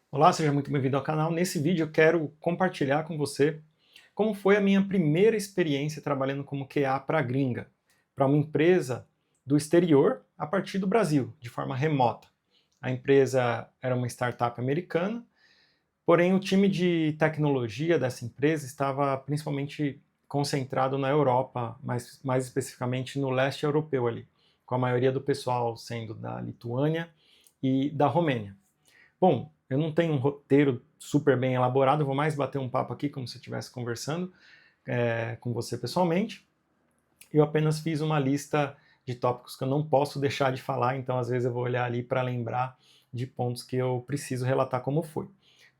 Olá, seja muito bem-vindo ao canal. Nesse vídeo eu quero compartilhar com você como foi a minha primeira experiência trabalhando como QA para a gringa, para uma empresa do exterior a partir do Brasil, de forma remota. A empresa era uma startup americana, porém o time de tecnologia dessa empresa estava principalmente concentrado na Europa, mais especificamente no leste europeu ali, com a maioria do pessoal sendo da Lituânia e da Romênia. Bom, eu não tenho um roteiro super bem elaborado, eu vou mais bater um papo aqui como se eu estivesse conversando com você pessoalmente. Eu apenas fiz uma lista de tópicos que eu não posso deixar de falar, então às vezes eu vou olhar ali para lembrar de pontos que eu preciso relatar como foi.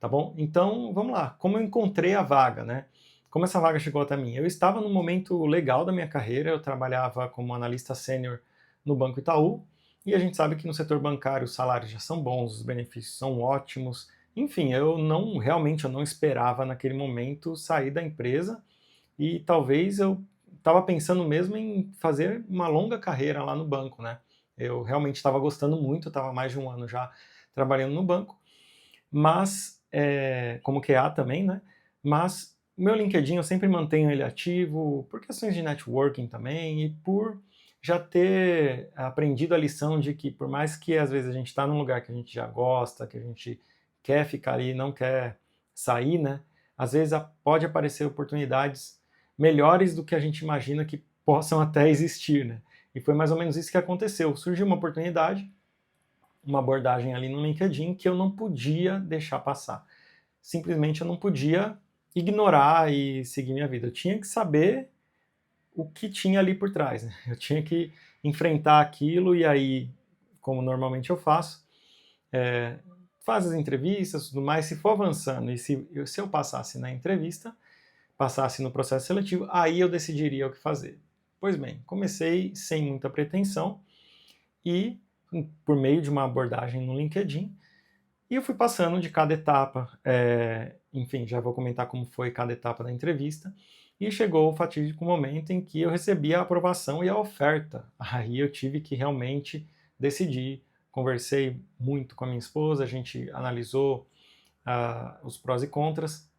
Tá bom? Então vamos lá. Como eu encontrei a vaga, né? Como essa vaga chegou até mim? Eu estava num momento legal da minha carreira, eu trabalhava como analista sênior no Banco Itaú, e a gente sabe que no setor bancário os salários já são bons, os benefícios são ótimos. Enfim, eu não esperava naquele momento sair da empresa e talvez eu estava pensando mesmo em fazer uma longa carreira lá no banco, né? Eu realmente estava gostando muito, estava mais de um ano já trabalhando no banco, mas como QA também, né? Mas meu LinkedIn eu sempre mantenho ele ativo por questões de networking também e por já ter aprendido a lição de que por mais que às vezes a gente está num lugar que a gente já gosta, que a gente quer ficar ali, não quer sair, né? Às vezes pode aparecer oportunidades melhores do que a gente imagina que possam até existir, né? E foi mais ou menos isso que aconteceu. Surgiu uma oportunidade, uma abordagem ali no LinkedIn que eu não podia deixar passar. Simplesmente eu não podia ignorar e seguir minha vida. Eu tinha que saber o que tinha ali por trás, né? Eu tinha que enfrentar aquilo e aí, como normalmente eu faço, faz as entrevistas, tudo mais. Se for avançando e se eu passasse na entrevista, passasse no processo seletivo, aí eu decidiria o que fazer. Pois bem, comecei sem muita pretensão e por meio de uma abordagem no LinkedIn, e eu fui passando de cada etapa, enfim, já vou comentar como foi cada etapa da entrevista, e chegou o fatídico momento em que eu recebi a aprovação e a oferta. Aí eu tive que realmente decidir, conversei muito com a minha esposa, a gente analisou os prós e contras,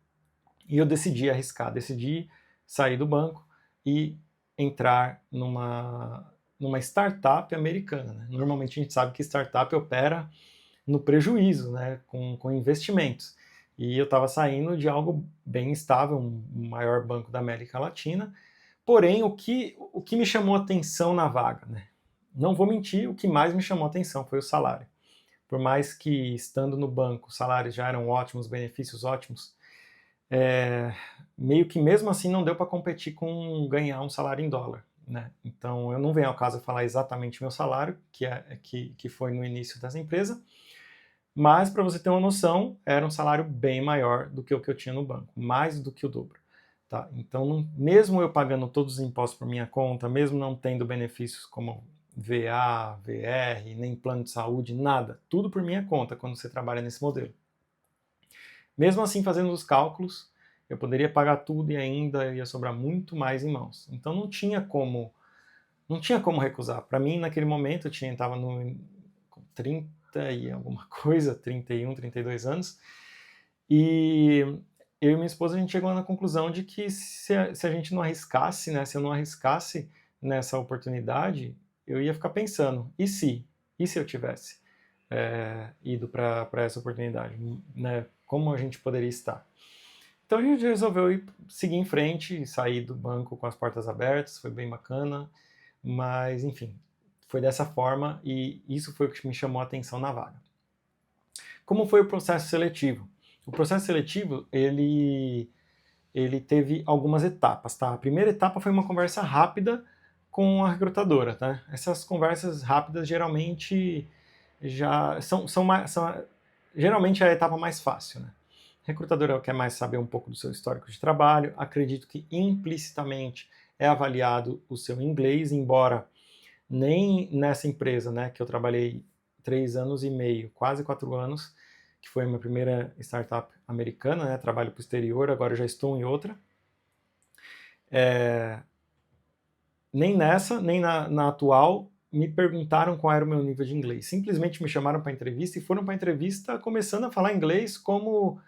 e eu decidi arriscar, decidi sair do banco e entrar numa startup americana. Né? Normalmente a gente sabe que startup opera no prejuízo, né, com investimentos. E eu estava saindo de algo bem estável, um maior banco da América Latina. Porém, o que me chamou a atenção na vaga? Né? Não vou mentir, o que mais me chamou a atenção foi o salário. Por mais que estando no banco os salários já eram ótimos, benefícios ótimos, meio que mesmo assim não deu para competir com ganhar um salário em dólar. Né? Então eu não venho ao caso falar exatamente meu salário, que foi no início dessa empresa, mas para você ter uma noção, era um salário bem maior do que o que eu tinha no banco, mais do que o dobro. Tá? Então, mesmo eu pagando todos os impostos por minha conta, mesmo não tendo benefícios como VA, VR, nem plano de saúde, nada, tudo por minha conta quando você trabalha nesse modelo. Mesmo assim, fazendo os cálculos, eu poderia pagar tudo e ainda ia sobrar muito mais em mãos. Então não tinha como recusar. Para mim, naquele momento, eu estava no 30 e alguma coisa, 31, 32 anos, e eu e minha esposa, a gente chegou na conclusão de que se a gente não arriscasse, né, se eu não arriscasse nessa oportunidade, eu ia ficar pensando, e se? E se eu tivesse ido para essa oportunidade? Né? Como a gente poderia estar? Então a gente resolveu seguir em frente, sair do banco com as portas abertas, foi bem bacana, mas enfim, foi dessa forma e isso foi o que me chamou a atenção na vaga. Como foi o processo seletivo? O processo seletivo, ele teve algumas etapas, tá? A primeira etapa foi uma conversa rápida com a recrutadora, tá? Essas conversas rápidas geralmente já são geralmente é a etapa mais fácil, né? A recrutadora quer mais saber um pouco do seu histórico de trabalho, acredito que implicitamente é avaliado o seu inglês, embora nem nessa empresa, né, que eu trabalhei 3 anos e meio, quase 4 anos, que foi a minha primeira startup americana, né, trabalho para o exterior, agora eu já estou em outra. Nem nessa, nem na atual, me perguntaram qual era o meu nível de inglês. Simplesmente me chamaram para entrevista e foram para a entrevista começando a falar inglês como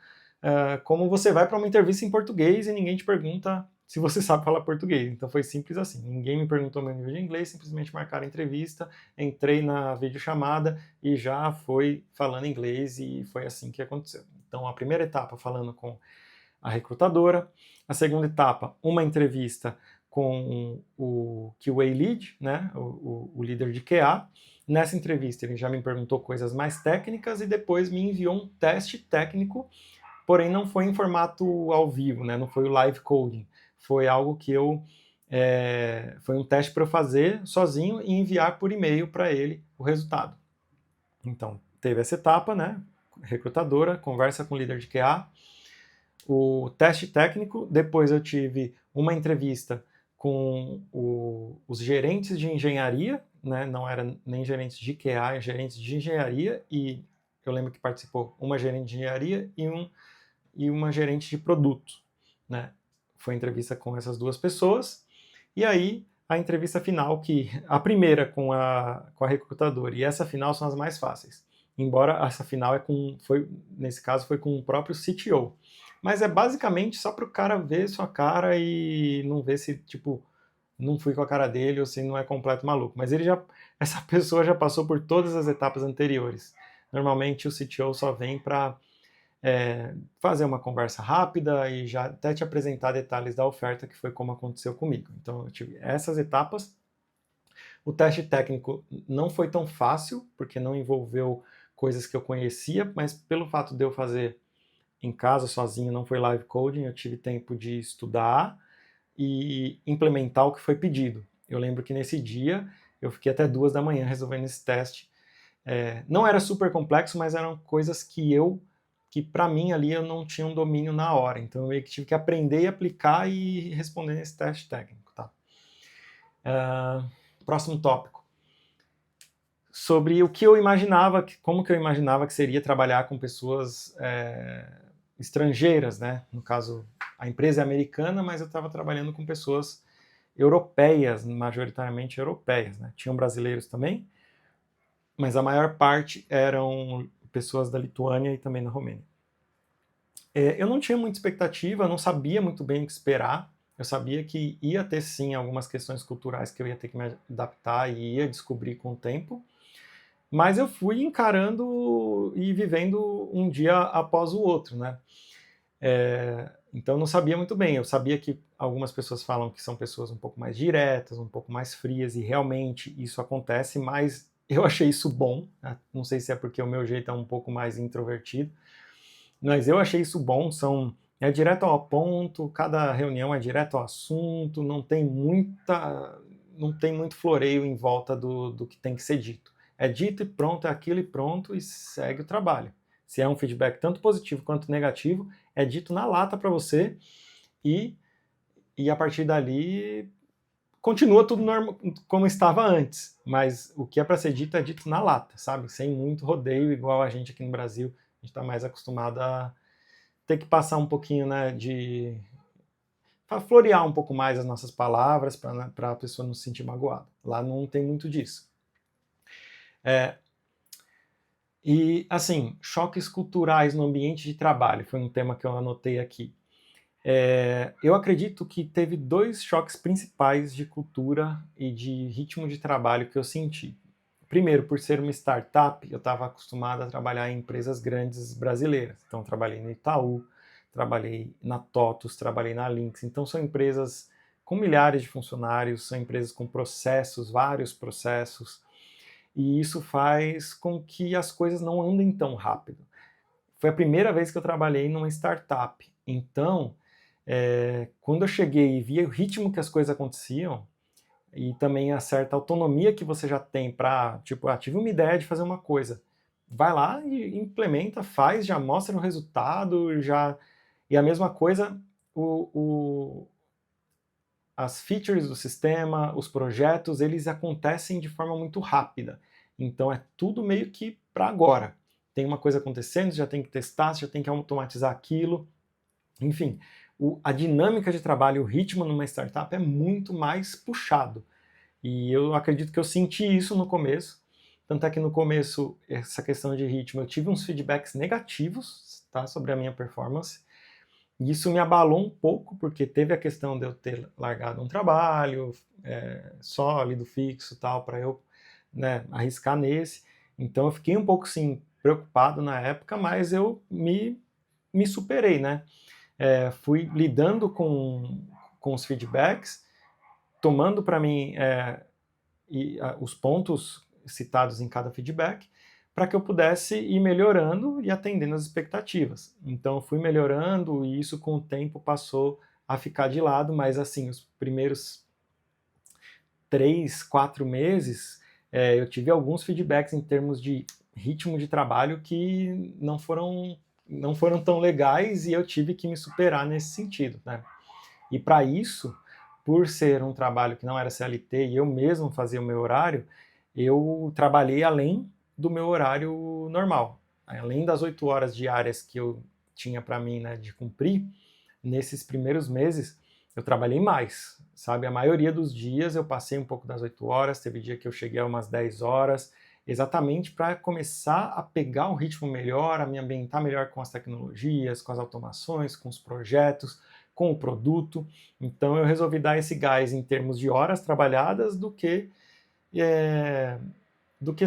você vai para uma entrevista em português e ninguém te pergunta se você sabe falar português. Então foi simples assim. Ninguém me perguntou meu nível de inglês, simplesmente marcaram a entrevista, entrei na videochamada e já foi falando inglês e foi assim que aconteceu. Então a primeira etapa falando com a recrutadora, a segunda etapa, uma entrevista com o QA Lead, né, o líder de QA. Nessa entrevista ele já me perguntou coisas mais técnicas e depois me enviou um teste técnico, porém não foi em formato ao vivo, né, não foi o live coding, foi algo que foi um teste para eu fazer sozinho e enviar por e-mail para ele o resultado. Então, teve essa etapa, né, recrutadora, conversa com o líder de QA, o teste técnico, depois eu tive uma entrevista com os gerentes de engenharia, né, não era nem gerentes de QA, é gerentes de engenharia, e eu lembro que participou uma gerente de engenharia e uma gerente de produto, né. Foi entrevista com essas duas pessoas, e aí a entrevista final, que a primeira com a recrutadora e essa final são as mais fáceis, embora essa final nesse caso foi com o próprio CTO. Mas é basicamente só para o cara ver sua cara e não ver se, tipo, não fui com a cara dele ou se não é completo maluco. Mas essa pessoa já passou por todas as etapas anteriores. Normalmente o CTO só vem para fazer uma conversa rápida e já até te apresentar detalhes da oferta, que foi como aconteceu comigo. Então eu tive essas etapas. O teste técnico não foi tão fácil, porque não envolveu coisas que eu conhecia, mas pelo fato de eu fazer em casa sozinho, não foi live coding, eu tive tempo de estudar e implementar o que foi pedido. Eu lembro que nesse dia eu fiquei até 2 da manhã resolvendo esse teste. Não era super complexo, mas eram coisas que para mim ali eu não tinha um domínio na hora. Então eu meio que tive que aprender e aplicar e responder nesse teste técnico. Tá? Próximo tópico. Sobre o que eu imaginava, como que eu imaginava que seria trabalhar com pessoas estrangeiras, né? No caso, a empresa é americana, mas eu estava trabalhando com pessoas europeias, majoritariamente europeias, né? Tinham brasileiros também, mas a maior parte eram pessoas da Lituânia e também da Romênia. Eu não tinha muita expectativa, eu não sabia muito bem o que esperar. Eu sabia que ia ter sim algumas questões culturais que eu ia ter que me adaptar e ia descobrir com o tempo, mas eu fui encarando e vivendo um dia após o outro, né? Então eu não sabia muito bem. Eu sabia que algumas pessoas falam que são pessoas um pouco mais diretas, um pouco mais frias, e realmente isso acontece, mas eu achei isso bom, né? Não sei se é porque o meu jeito é um pouco mais introvertido, mas eu achei isso bom. É direto ao ponto, cada reunião é direto ao assunto, não tem muito floreio em volta do que tem que ser dito. É dito e pronto, é aquilo e pronto, e segue o trabalho. Se é um feedback tanto positivo quanto negativo, é dito na lata para você e a partir dali continua tudo como estava antes, mas o que é para ser dito é dito na lata, sabe? Sem muito rodeio, igual a gente aqui no Brasil, a gente está mais acostumado a ter que passar um pouquinho, né, para florear um pouco mais as nossas palavras, para a pessoa não se sentir magoada. Lá não tem muito disso. E, assim, choques culturais no ambiente de trabalho, foi um tema que eu anotei aqui. Eu acredito que teve 2 choques principais de cultura e de ritmo de trabalho que eu senti. Primeiro, por ser uma startup, eu estava acostumado a trabalhar em empresas grandes brasileiras. Então, trabalhei no Itaú, trabalhei na TOTUS, trabalhei na Lynx. Então, são empresas com milhares de funcionários, são empresas com processos, vários processos, e isso faz com que as coisas não andem tão rápido. Foi a primeira vez que eu trabalhei numa startup. Então, quando eu cheguei e vi o ritmo que as coisas aconteciam, e também a certa autonomia que você já tem para, tipo, tive uma ideia de fazer uma coisa, vai lá e implementa, faz, já mostra o resultado, já... E a mesma coisa, as features do sistema, os projetos, eles acontecem de forma muito rápida. Então é tudo meio que para agora. Tem uma coisa acontecendo, você já tem que testar, você já tem que automatizar aquilo. Enfim, a dinâmica de trabalho, o ritmo numa startup é muito mais puxado. E eu acredito que eu senti isso no começo, tanto é que no começo, essa questão de ritmo, eu tive uns feedbacks negativos, tá, sobre a minha performance, e isso me abalou um pouco, porque teve a questão de eu ter largado um trabalho sólido, fixo, tal, para eu, né, arriscar nesse. Então eu fiquei um pouco, sim, preocupado na época, mas eu me superei, né? Fui lidando com os feedbacks, tomando para mim os pontos citados em cada feedback, para que eu pudesse ir melhorando e atendendo as expectativas. Então eu fui melhorando e isso com o tempo passou a ficar de lado, mas assim, os primeiros 3, 4 meses, eu tive alguns feedbacks em termos de ritmo de trabalho que não foram tão legais e eu tive que me superar nesse sentido, né? E para isso, por ser um trabalho que não era CLT e eu mesmo fazia o meu horário, eu trabalhei além do meu horário normal. Além das 8 horas diárias que eu tinha para mim, né, de cumprir, nesses primeiros meses eu trabalhei mais, sabe? A maioria dos dias eu passei um pouco das 8 horas, teve dia que eu cheguei a umas 10 horas, exatamente para começar a pegar um ritmo melhor, a me ambientar melhor com as tecnologias, com as automações, com os projetos, com o produto. Então eu resolvi dar esse gás em termos de horas trabalhadas do que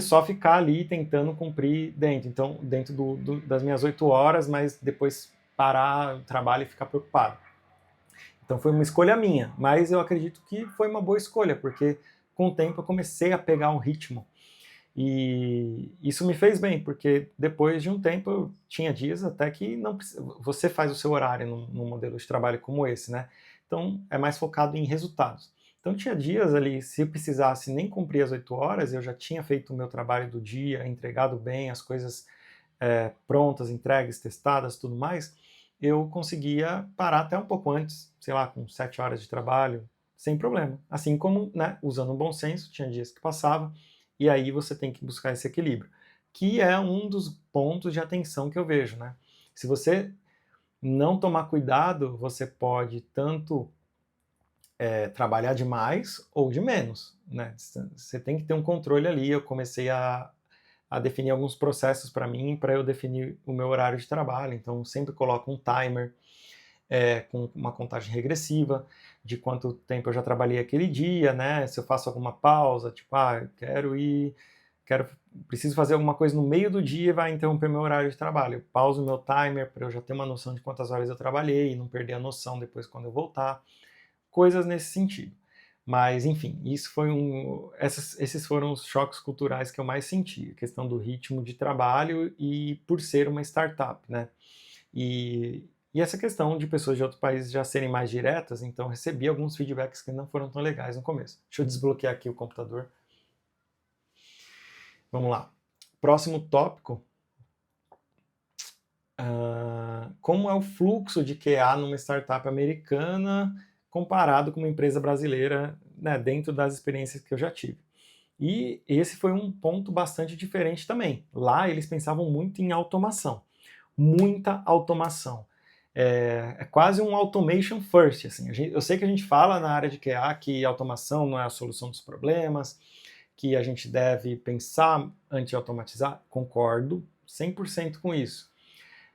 só ficar ali tentando cumprir dentro. Então, dentro das minhas 8 horas, mas depois parar o trabalho e ficar preocupado. Então foi uma escolha minha, mas eu acredito que foi uma boa escolha, porque com o tempo eu comecei a pegar um ritmo. E isso me fez bem, porque depois de um tempo eu tinha dias até que não você faz o seu horário num modelo de trabalho como esse, né? Então é mais focado em resultados. Então tinha dias ali, se eu precisasse nem cumprir as 8 horas, eu já tinha feito o meu trabalho do dia, entregado bem, as coisas prontas, entregues, testadas, tudo mais, eu conseguia parar até um pouco antes, sei lá, com 7 horas de trabalho, sem problema. Assim como, né, usando um bom senso, tinha dias que passava, e aí você tem que buscar esse equilíbrio, que é um dos pontos de atenção que eu vejo, né? Se você não tomar cuidado, você pode tanto trabalhar de mais ou de menos, né? Você tem que ter um controle ali. Eu comecei a definir alguns processos para mim, para eu definir o meu horário de trabalho. Então, sempre coloco um timer com uma contagem regressiva de quanto tempo eu já trabalhei aquele dia, né? Se eu faço alguma pausa, tipo, preciso fazer alguma coisa no meio do dia e vai interromper meu horário de trabalho. Eu pauso o meu timer para eu já ter uma noção de quantas horas eu trabalhei e não perder a noção depois quando eu voltar. Coisas nesse sentido. Mas, enfim, esses foram os choques culturais que eu mais senti, a questão do ritmo de trabalho e por ser uma startup, né? E essa questão de pessoas de outros países já serem mais diretas, então recebi alguns feedbacks que não foram tão legais no começo. Deixa eu desbloquear aqui o computador. Vamos lá. Próximo tópico. Como é o fluxo de QA numa startup americana comparado com uma empresa brasileira, né, dentro das experiências que eu já tive. E esse foi um ponto bastante diferente também. Lá eles pensavam muito em automação. Muita automação. É quase um automation first. Assim. Eu sei que a gente fala na área de QA que automação não é a solução dos problemas, que a gente deve pensar antes de automatizar. Concordo 100% com isso.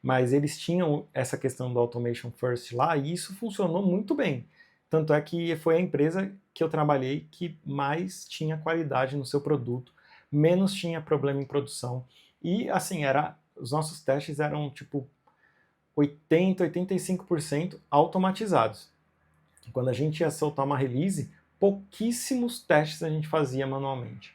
Mas eles tinham essa questão do automation first lá e isso funcionou muito bem. Tanto é que foi a empresa que eu trabalhei que mais tinha qualidade no seu produto, menos tinha problema em produção. E assim, os nossos testes eram tipo 80, 85% automatizados. Quando a gente ia soltar uma release, pouquíssimos testes a gente fazia manualmente.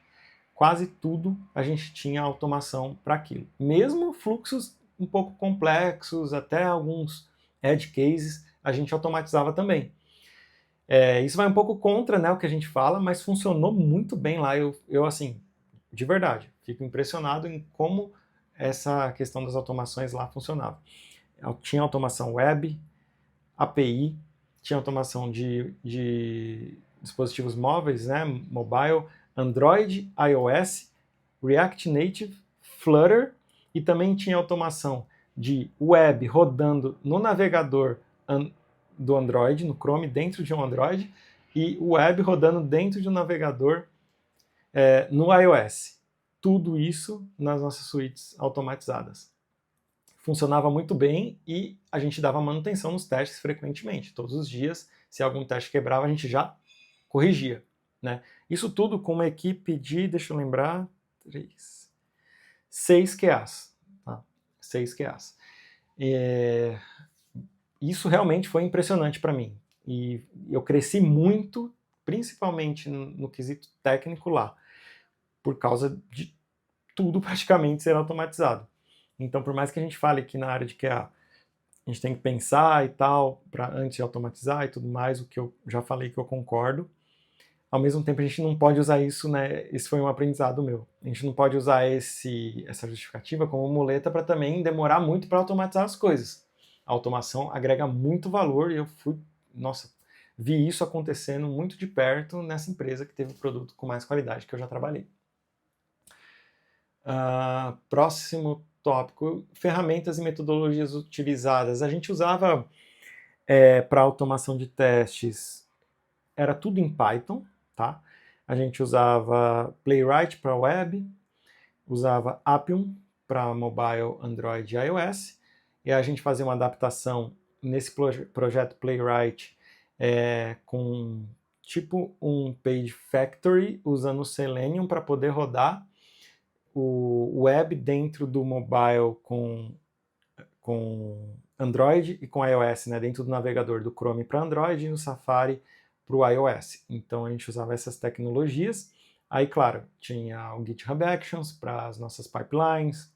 Quase tudo a gente tinha automação para aquilo. Mesmo fluxos um pouco complexos, até alguns edge cases, a gente automatizava também. Isso vai um pouco contra, né, o que a gente fala, mas funcionou muito bem lá. Eu, assim, de verdade, fico impressionado em como essa questão das automações lá funcionava. Tinha automação web, API, tinha automação de dispositivos móveis, né, mobile, Android, iOS, React Native, Flutter, e também tinha automação de web rodando no navegador do Android, no Chrome, dentro de um Android, e o web rodando dentro de um navegador no iOS. Tudo isso nas nossas suítes automatizadas. Funcionava muito bem e a gente dava manutenção nos testes frequentemente. Todos os dias, se algum teste quebrava, a gente já corrigia. Né? Isso tudo com uma equipe de, deixa eu lembrar, 6 QAs. Tá? 6 QAs. Isso realmente foi impressionante para mim. E eu cresci muito, principalmente no quesito técnico lá, por causa de tudo praticamente ser automatizado. Então, por mais que a gente fale que na área de QA a gente tem que pensar e tal, antes de automatizar e tudo mais, o que eu já falei que eu concordo, ao mesmo tempo a gente não pode usar isso, né? Esse foi um aprendizado meu. A gente não pode usar essa justificativa como muleta para também demorar muito para automatizar as coisas. A automação agrega muito valor e eu vi isso acontecendo muito de perto nessa empresa que teve o produto com mais qualidade que eu já trabalhei. Próximo tópico, ferramentas e metodologias utilizadas. A gente usava para automação de testes, era tudo em Python, tá? A gente usava Playwright para web, usava Appium para mobile, Android e iOS, e a gente fazia uma adaptação nesse projeto Playwright com tipo um Page Factory, usando o Selenium para poder rodar o web dentro do mobile com Android e com iOS, né, dentro do navegador do Chrome para Android e no Safari para o iOS. Então a gente usava essas tecnologias. Aí, claro, tinha o GitHub Actions para as nossas pipelines,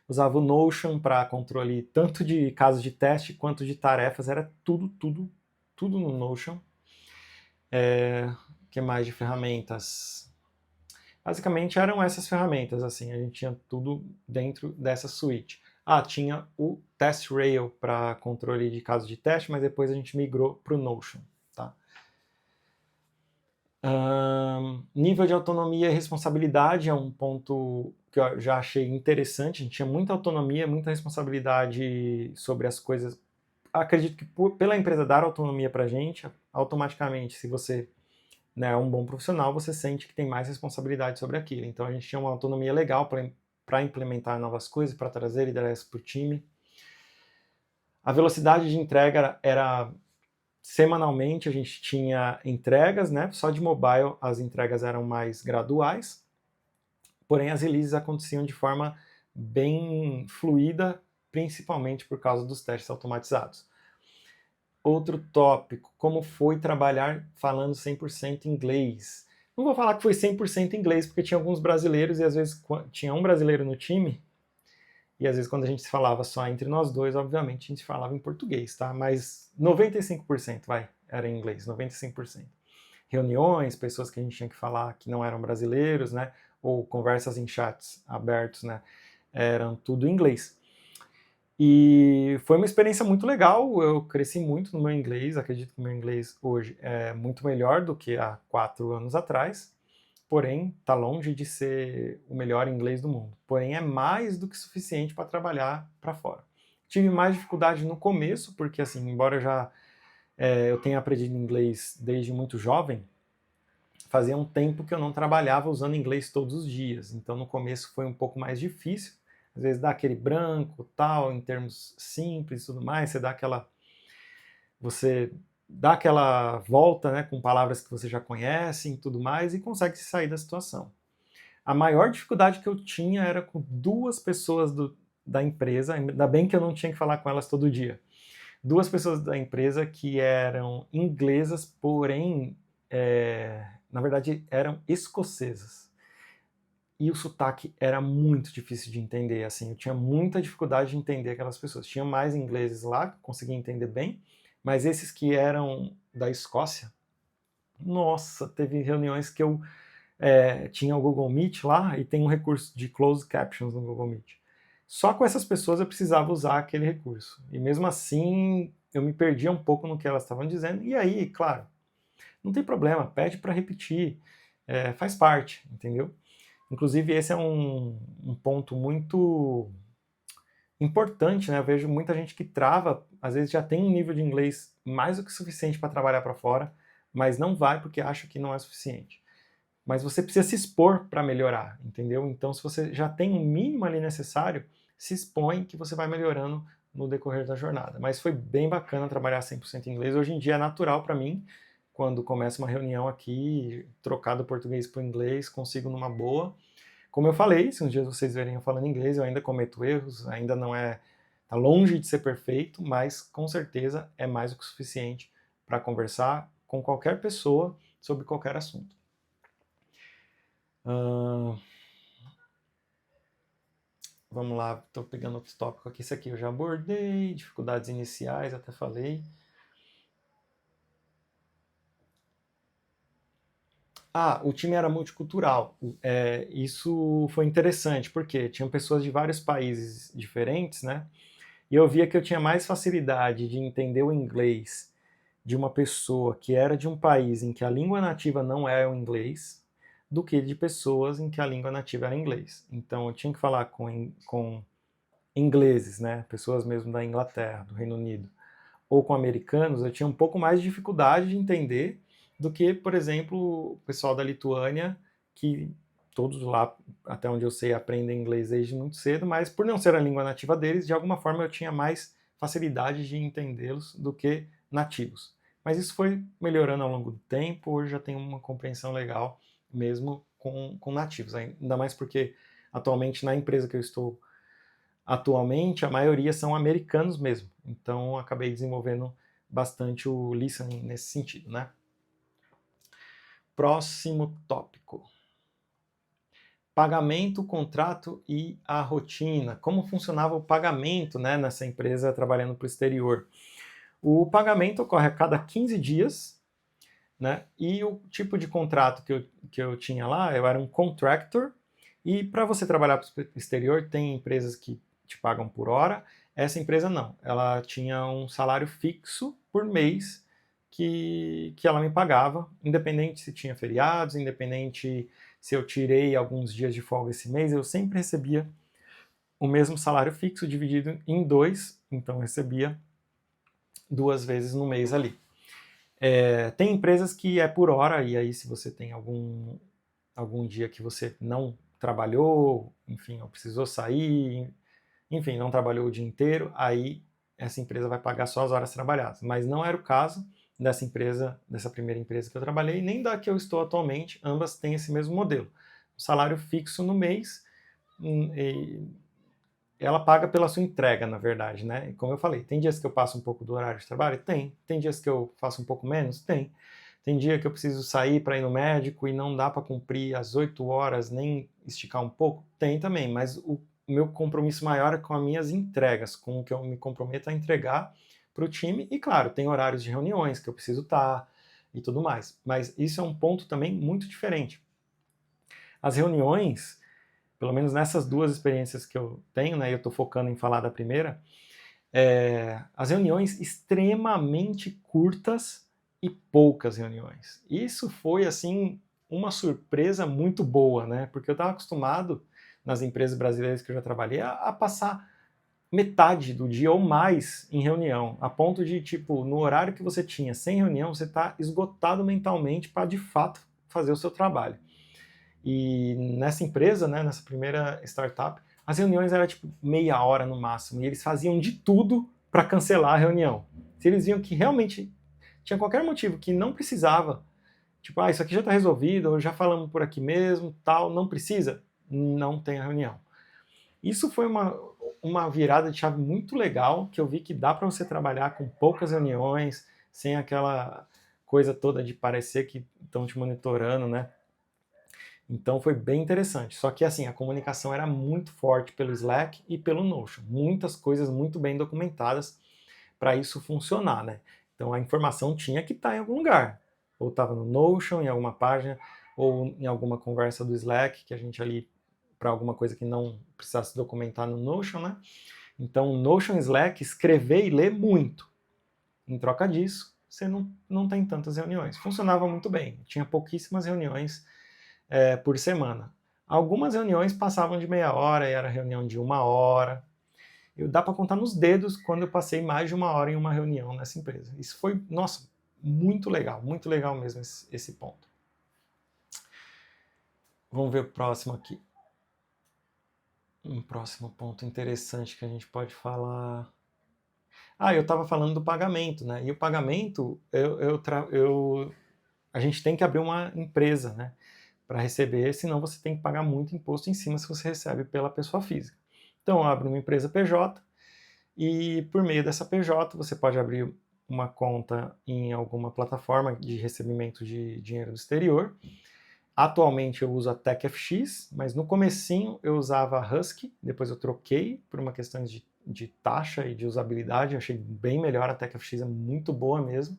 usava o Notion para controle tanto de casos de teste quanto de tarefas, era tudo no Notion. Que mais de ferramentas? Basicamente eram essas ferramentas, assim, a gente tinha tudo dentro dessa suíte. Tinha o TestRail para controle de casos de teste, mas depois a gente migrou para o Notion. Tá? Nível de autonomia e responsabilidade é um ponto que eu já achei interessante. A gente tinha muita autonomia, muita responsabilidade sobre as coisas. Acredito que pela empresa dar autonomia para a gente, automaticamente, se você é um bom profissional, você sente que tem mais responsabilidade sobre aquilo. Então a gente tinha uma autonomia legal para implementar novas coisas, para trazer liderança para o time. A velocidade de entrega era semanalmente, a gente tinha entregas, né? Só de mobile as entregas eram mais graduais, porém as releases aconteciam de forma bem fluida, principalmente por causa dos testes automatizados. Outro tópico, como foi trabalhar falando 100% inglês. Não vou falar que foi 100% inglês, porque tinha alguns brasileiros e às vezes tinha um brasileiro no time, e às vezes quando a gente se falava só entre nós dois, obviamente a gente falava em português, tá? Mas 95% era em inglês, 95%. Reuniões, pessoas que a gente tinha que falar que não eram brasileiros, né? Ou conversas em chats abertos, né? Eram tudo em inglês. E foi uma experiência muito legal, eu cresci muito no meu inglês, acredito que o meu inglês hoje é muito melhor do que há 4 anos atrás, porém está longe de ser o melhor inglês do mundo. Porém é mais do que suficiente para trabalhar para fora. Tive mais dificuldade no começo, porque assim, embora eu tenha aprendido inglês desde muito jovem, fazia um tempo que eu não trabalhava usando inglês todos os dias, então no começo foi um pouco mais difícil, às vezes dá aquele branco, tal, em termos simples e tudo mais, você dá aquela volta, né, com palavras que você já conhece e tudo mais e consegue se sair da situação. A maior dificuldade que eu tinha era com 2 pessoas da empresa, ainda bem que eu não tinha que falar com elas todo dia. 2 pessoas da empresa que eram inglesas, porém, na verdade, eram escocesas. E o sotaque era muito difícil de entender, assim, eu tinha muita dificuldade de entender aquelas pessoas. Tinha mais ingleses lá, que conseguia entender bem, mas esses que eram da Escócia, nossa, teve reuniões que eu tinha o Google Meet lá e tem um recurso de closed captions no Google Meet. Só com essas pessoas eu precisava usar aquele recurso. E mesmo assim, eu me perdia um pouco no que elas estavam dizendo. E aí, claro, não tem problema, pede para repetir, faz parte, entendeu? Inclusive, esse é um ponto muito importante, né? Eu vejo muita gente que trava, às vezes já tem um nível de inglês mais do que suficiente para trabalhar para fora, mas não vai porque acha que não é suficiente. Mas você precisa se expor para melhorar, entendeu? Então, se você já tem o mínimo ali necessário, se expõe que você vai melhorando no decorrer da jornada. Mas foi bem bacana trabalhar 100% em inglês. Hoje em dia é natural para mim, quando começa uma reunião aqui, trocar do português para o inglês, consigo numa boa. Como eu falei, se um dia vocês verem eu falando inglês, eu ainda cometo erros, ainda não é, tá longe de ser perfeito, mas com certeza é mais do que o suficiente para conversar com qualquer pessoa sobre qualquer assunto. Vamos lá, estou pegando outro tópico aqui. Esse aqui eu já abordei, dificuldades iniciais, até falei. O time era multicultural. Isso foi interessante, porque tinham pessoas de vários países diferentes, né? E eu via que eu tinha mais facilidade de entender o inglês de uma pessoa que era de um país em que a língua nativa não é o inglês, do que de pessoas em que a língua nativa era inglês. Então eu tinha que falar com ingleses, né? Pessoas mesmo da Inglaterra, do Reino Unido, ou com americanos, eu tinha um pouco mais de dificuldade de entender do que, por exemplo, o pessoal da Lituânia, que todos lá, até onde eu sei, aprendem inglês desde muito cedo, mas por não ser a língua nativa deles, de alguma forma eu tinha mais facilidade de entendê-los do que nativos. Mas isso foi melhorando ao longo do tempo, hoje já tenho uma compreensão legal, mesmo com nativos, ainda mais porque atualmente na empresa que eu estou atualmente, a maioria são americanos mesmo. Então, acabei desenvolvendo bastante o listening nesse sentido, né? Próximo tópico. Pagamento, contrato e a rotina. Como funcionava o pagamento, né, nessa empresa trabalhando para o exterior? O pagamento ocorre a cada 15 dias, né? E o tipo de contrato que eu tinha lá, eu era um contractor, e para você trabalhar para o exterior, tem empresas que te pagam por hora. Essa empresa não, ela tinha um salário fixo por mês que ela me pagava, independente se tinha feriados, independente se eu tirei alguns dias de folga esse mês, eu sempre recebia o mesmo salário fixo dividido em 2, então eu recebia 2 vezes no mês ali. Tem empresas que é por hora, e aí se você tem algum dia que você não trabalhou, enfim, ou precisou sair, enfim, não trabalhou o dia inteiro, aí essa empresa vai pagar só as horas trabalhadas. Mas não era o caso dessa empresa, dessa primeira empresa que eu trabalhei, nem da que eu estou atualmente, ambas têm esse mesmo modelo. O salário fixo no mês, ela paga pela sua entrega, na verdade, né? Como eu falei, tem dias que eu passo um pouco do horário de trabalho? Tem. Tem dias que eu faço um pouco menos? Tem. Tem dia que eu preciso sair para ir no médico e não dá para cumprir as 8 horas, nem esticar um pouco? Tem também, mas o meu compromisso maior é com as minhas entregas, com o que eu me comprometo a entregar para o time. E claro, tem horários de reuniões que eu preciso estar e tudo mais. Mas isso é um ponto também muito diferente. As reuniões, pelo menos nessas 2 experiências que eu tenho, né, eu estou focando em falar da primeira, as reuniões extremamente curtas e poucas reuniões. Isso foi, assim, uma surpresa muito boa, né, porque eu estava acostumado, nas empresas brasileiras que eu já trabalhei, a passar metade do dia ou mais em reunião, a ponto de, tipo, no horário que você tinha sem reunião, você está esgotado mentalmente para, de fato, fazer o seu trabalho. E nessa empresa, né, nessa primeira startup, as reuniões eram tipo meia hora no máximo, e eles faziam de tudo para cancelar a reunião. Se eles viam que realmente tinha qualquer motivo que não precisava, tipo, isso aqui já está resolvido, ou já falamos por aqui mesmo, tal, não precisa, não tem a reunião. Isso foi uma virada de chave muito legal, que eu vi que dá para você trabalhar com poucas reuniões, sem aquela coisa toda de parecer que estão te monitorando, né? Então foi bem interessante. Só que assim, a comunicação era muito forte pelo Slack e pelo Notion. Muitas coisas muito bem documentadas para isso funcionar, né? Então a informação tinha que estar em algum lugar. Ou estava no Notion, em alguma página, ou em alguma conversa do Slack, que a gente ali, para alguma coisa que não precisasse documentar no Notion, né? Então Notion e Slack, escrever e ler muito. Em troca disso, você não tem tantas reuniões. Funcionava muito bem. Tinha pouquíssimas reuniões por semana. Algumas reuniões passavam de meia hora e era reunião de 1 hora. Dá para contar nos dedos quando eu passei mais de 1 hora em uma reunião nessa empresa. Isso foi, nossa, muito legal mesmo esse ponto. Vamos ver o próximo aqui. Um próximo ponto interessante que a gente pode falar. Eu estava falando do pagamento, né? E o pagamento, a gente tem que abrir uma empresa, né? Para receber, senão você tem que pagar muito imposto em cima se você recebe pela pessoa física. Então, abre uma empresa PJ e por meio dessa PJ você pode abrir uma conta em alguma plataforma de recebimento de dinheiro do exterior. Atualmente eu uso a TechFX, mas no comecinho eu usava a Husky, depois eu troquei por uma questão de taxa e de usabilidade, eu achei bem melhor, a TechFX é muito boa mesmo.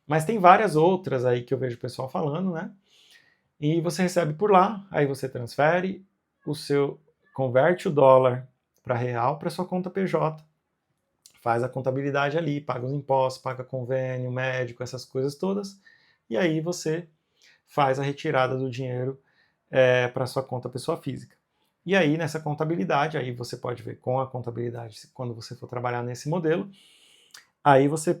Mas tem várias outras aí que eu vejo o pessoal falando, né? E você recebe por lá, aí você transfere converte o dólar para real para sua conta PJ, faz a contabilidade ali, paga os impostos, paga convênio, médico, essas coisas todas, e aí você faz a retirada do dinheiro para sua conta pessoa física. E aí nessa contabilidade, aí você pode ver com a contabilidade quando você for trabalhar nesse modelo, aí você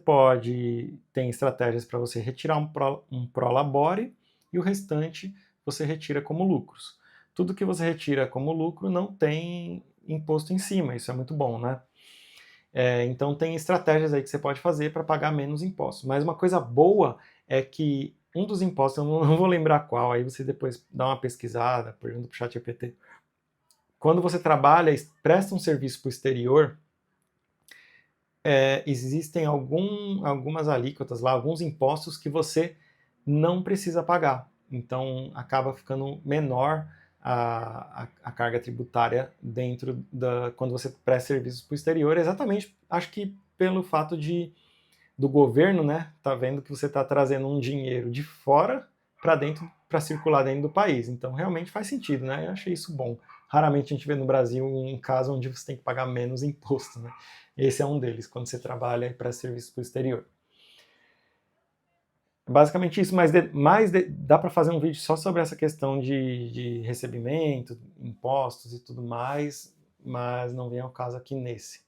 tem estratégias para você retirar um prolabore e o restante você retira como lucros. Tudo que você retira como lucro não tem imposto em cima, isso é muito bom, né? Então tem estratégias aí que você pode fazer para pagar menos impostos. Mas uma coisa boa é que um dos impostos, eu não vou lembrar qual, aí você depois dá uma pesquisada, pergunta para o ChatGPT. Quando você trabalha e presta um serviço para o exterior, existem algumas alíquotas lá, alguns impostos que você não precisa pagar. Então acaba ficando menor a carga tributária dentro quando você presta serviços para o exterior, exatamente, acho que pelo fato do governo, né, tá vendo que você está trazendo um dinheiro de fora para dentro, para circular dentro do país. Então realmente faz sentido, né? Eu achei isso bom. Raramente a gente vê no Brasil um caso onde você tem que pagar menos imposto, né? Esse é um deles, quando você trabalha e presta serviço para o exterior. Basicamente isso, mas dá para fazer um vídeo só sobre essa questão de recebimento, impostos e tudo mais, mas não vem ao caso aqui nesse.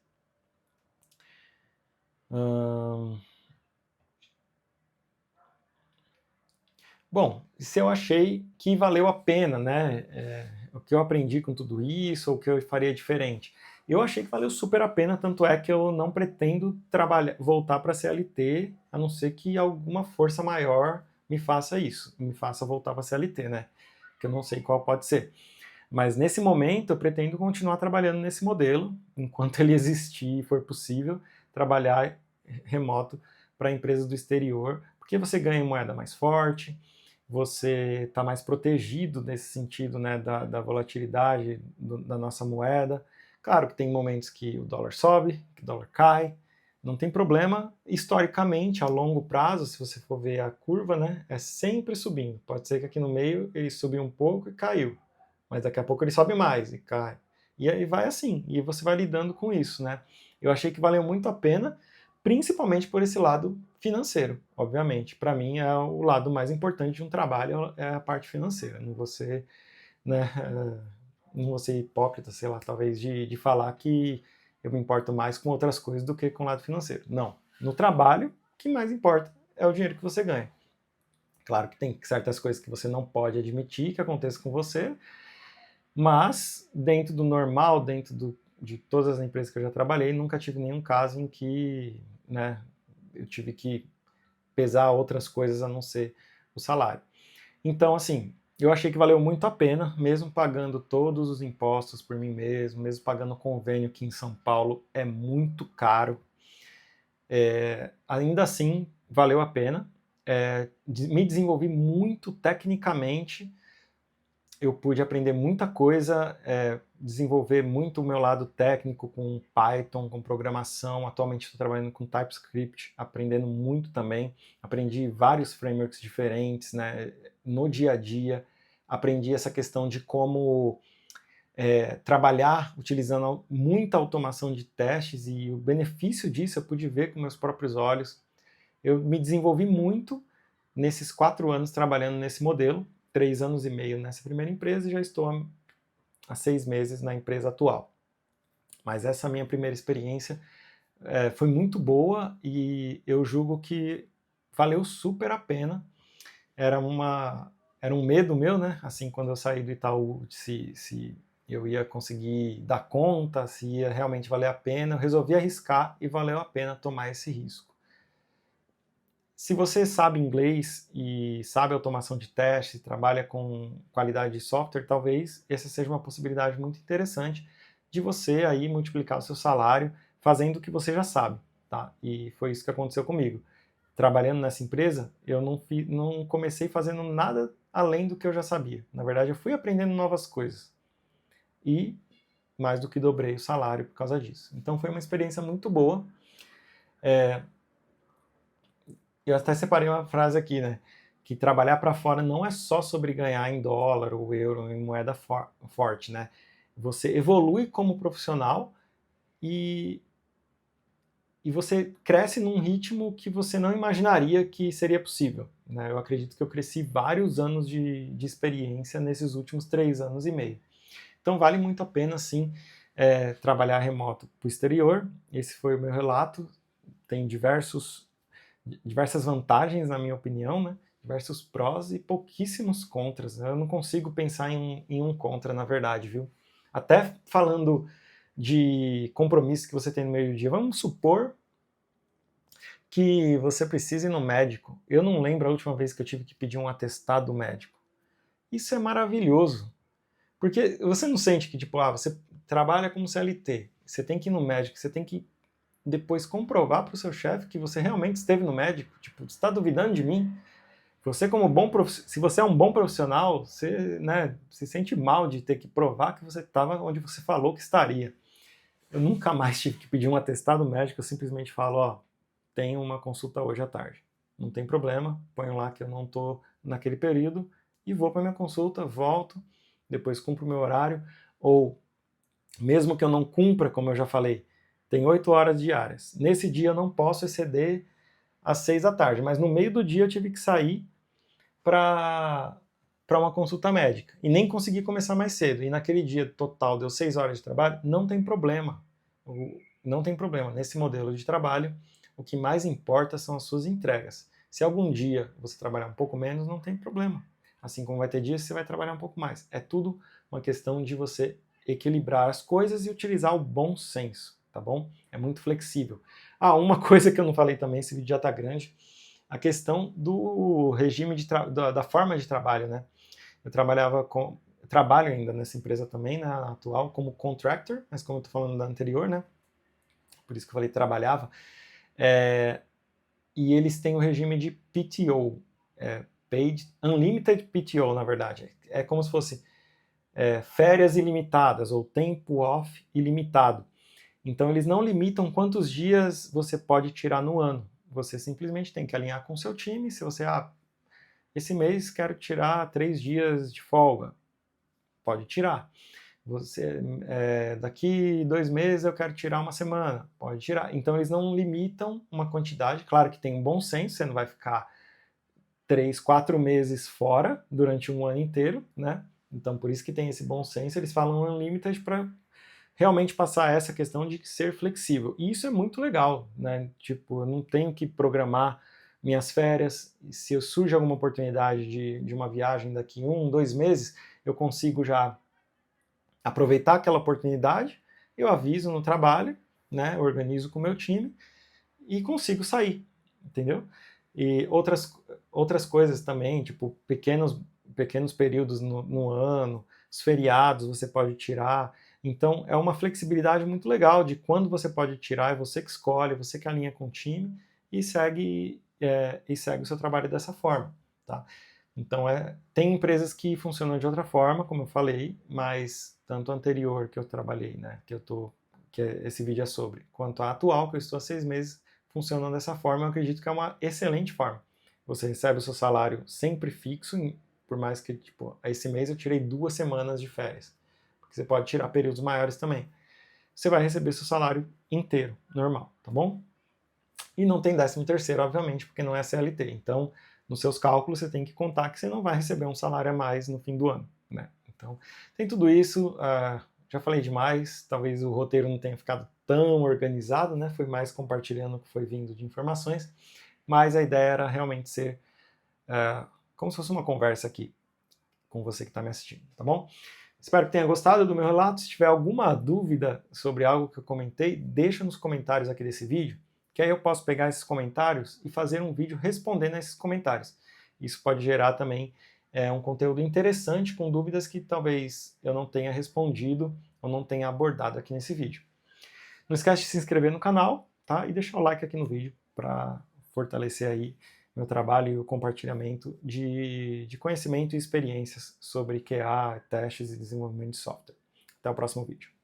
Bom, se eu achei que valeu a pena, né? O que eu aprendi com tudo isso, ou o que eu faria diferente. Eu achei que valeu super a pena, tanto é que eu não pretendo voltar para a CLT, a não ser que alguma força maior me faça isso, me faça voltar para a CLT, né? Que eu não sei qual pode ser. Mas nesse momento eu pretendo continuar trabalhando nesse modelo, enquanto ele existir e for possível, trabalhar remoto para empresas do exterior, porque você ganha moeda mais forte, você está mais protegido nesse sentido, né, da volatilidade da nossa moeda. Claro que tem momentos que o dólar sobe, que o dólar cai, não tem problema. Historicamente, a longo prazo, se você for ver a curva, né, é sempre subindo. Pode ser que aqui no meio ele subiu um pouco e caiu, mas daqui a pouco ele sobe mais e cai. E aí vai assim, e você vai lidando com isso, né? Eu achei que valeu muito a pena, principalmente por esse lado financeiro, obviamente. Para mim é o lado mais importante de um trabalho, é a parte financeira. Não vou ser, né, não vou ser hipócrita, sei lá, talvez de falar que eu me importo mais com outras coisas do que com o lado financeiro. Não. No trabalho, o que mais importa é o dinheiro que você ganha. Claro que tem certas coisas que você não pode admitir que aconteça com você, mas dentro do normal, de todas as empresas que eu já trabalhei, nunca tive nenhum caso em que, né, eu tive que pesar outras coisas a não ser o salário. Então, assim, eu achei que valeu muito a pena, mesmo pagando todos os impostos por mim mesmo pagando o convênio que em São Paulo é muito caro. Ainda assim, valeu a pena. Me desenvolvi muito tecnicamente, eu pude aprender muita coisa, desenvolver muito o meu lado técnico com Python, com programação. Atualmente estou trabalhando com TypeScript, aprendendo muito também. Aprendi vários frameworks diferentes, né, no dia a dia. Aprendi essa questão de como trabalhar utilizando muita automação de testes, e o benefício disso eu pude ver com meus próprios olhos. Eu me desenvolvi muito nesses 4 anos trabalhando nesse modelo, 3 anos e meio nessa primeira empresa e já estou há 6 meses na empresa atual. Mas essa minha primeira experiência foi muito boa e eu julgo que valeu super a pena. Era um medo meu, né? Assim, quando eu saí do Itaú, se eu ia conseguir dar conta, se ia realmente valer a pena. Eu resolvi arriscar e valeu a pena tomar esse risco. Se você sabe inglês e sabe automação de teste, trabalha com qualidade de software, talvez essa seja uma possibilidade muito interessante de você aí multiplicar o seu salário fazendo o que você já sabe, tá? E foi isso que aconteceu comigo. Trabalhando nessa empresa, eu não comecei fazendo nada além do que eu já sabia. Na verdade, eu fui aprendendo novas coisas. E mais do que dobrei o salário por causa disso. Então foi uma experiência muito boa. Eu até separei uma frase aqui, né? Que trabalhar para fora não é só sobre ganhar em dólar ou euro, em moeda forte, né? Você evolui como profissional e você cresce num ritmo que você não imaginaria que seria possível, né? Eu acredito que eu cresci vários anos de experiência nesses últimos 3 anos e meio. Então vale muito a pena, sim, trabalhar remoto para o exterior. Esse foi o meu relato. Tem diversas vantagens, na minha opinião, né? Diversos prós e pouquíssimos contras. Eu não consigo pensar em um contra, na verdade, viu? Até falando de compromisso que você tem no meio do dia, vamos supor que você precise ir no médico. Eu não lembro a última vez que eu tive que pedir um atestado médico. Isso é maravilhoso. Porque você não sente que, tipo, você trabalha como CLT, você tem que ir no médico, você tem que depois comprovar para o seu chefe que você realmente esteve no médico. Tipo, você está duvidando de mim? Você como se você é um bom profissional, você, né, se sente mal de ter que provar que você estava onde você falou que estaria. Eu nunca mais tive que pedir um atestado médico, eu simplesmente falo, tenho uma consulta hoje à tarde. Não tem problema, ponho lá que eu não estou naquele período e vou para minha consulta, volto, depois cumpro o meu horário, ou mesmo que eu não cumpra, como eu já falei, tem 8 horas diárias. Nesse dia eu não posso exceder às 6 da tarde, mas no meio do dia eu tive que sair para uma consulta médica e nem consegui começar mais cedo. E naquele dia total deu 6 horas de trabalho, não tem problema. Não tem problema. Nesse modelo de trabalho, o que mais importa são as suas entregas. Se algum dia você trabalhar um pouco menos, não tem problema. Assim como vai ter dias que você vai trabalhar um pouco mais. É tudo uma questão de você equilibrar as coisas e utilizar o bom senso, tá bom? É muito flexível. Uma coisa que eu não falei também, esse vídeo já tá grande, a questão do regime da forma de trabalho, né? Eu trabalho ainda nessa empresa também, na atual, como contractor, mas como eu tô falando da anterior, né? Por isso que eu falei trabalhava. E eles têm o regime de PTO, Paid Unlimited PTO, na verdade. É como se fosse férias ilimitadas ou tempo off ilimitado. Então eles não limitam quantos dias você pode tirar no ano. Você simplesmente tem que alinhar com o seu time. Se você, esse mês quero tirar 3 dias de folga, pode tirar. Você, daqui 2 meses eu quero tirar uma semana, pode tirar. Então eles não limitam uma quantidade. Claro que tem um bom senso, você não vai ficar 3, 4 meses fora durante um ano inteiro, né? Então por isso que tem esse bom senso. Eles falam unlimited para realmente passar essa questão de ser flexível. E isso é muito legal, né? Tipo, eu não tenho que programar minhas férias. Se surge alguma oportunidade de uma viagem daqui 1, 2 meses, eu consigo já aproveitar aquela oportunidade, eu aviso no trabalho, né? Organizo com o meu time e consigo sair, entendeu? E outras coisas também, tipo pequenos períodos no ano, os feriados você pode tirar. Então, é uma flexibilidade muito legal de quando você pode tirar, é você que escolhe, você que alinha com o time e segue o seu trabalho dessa forma, tá? Então, tem empresas que funcionam de outra forma, como eu falei, mas tanto a anterior que eu trabalhei, né, que esse vídeo é sobre, quanto a atual, que eu estou há 6 meses, funcionam dessa forma, eu acredito que é uma excelente forma. Você recebe o seu salário sempre fixo, por mais que, tipo, esse mês eu tirei 2 semanas de férias. Você pode tirar períodos maiores também. Você vai receber seu salário inteiro, normal, tá bom? E não tem 13º, obviamente, porque não é CLT. Então, nos seus cálculos, você tem que contar que você não vai receber um salário a mais no fim do ano, né? Então, tem tudo isso. Já falei demais, talvez o roteiro não tenha ficado tão organizado, né? Foi mais compartilhando o que foi vindo de informações. mas a ideia era realmente ser como se fosse uma conversa aqui com você que está me assistindo, tá bom? Espero que tenha gostado do meu relato. Se tiver alguma dúvida sobre algo que eu comentei, deixa nos comentários aqui desse vídeo, que aí eu posso pegar esses comentários e fazer um vídeo respondendo a esses comentários. Isso pode gerar também um conteúdo interessante com dúvidas que talvez eu não tenha respondido ou não tenha abordado aqui nesse vídeo. Não esquece de se inscrever no canal, tá? E deixar o like aqui no vídeo para fortalecer aí meu trabalho e o compartilhamento de conhecimento e experiências sobre QA, testes e desenvolvimento de software. Até o próximo vídeo.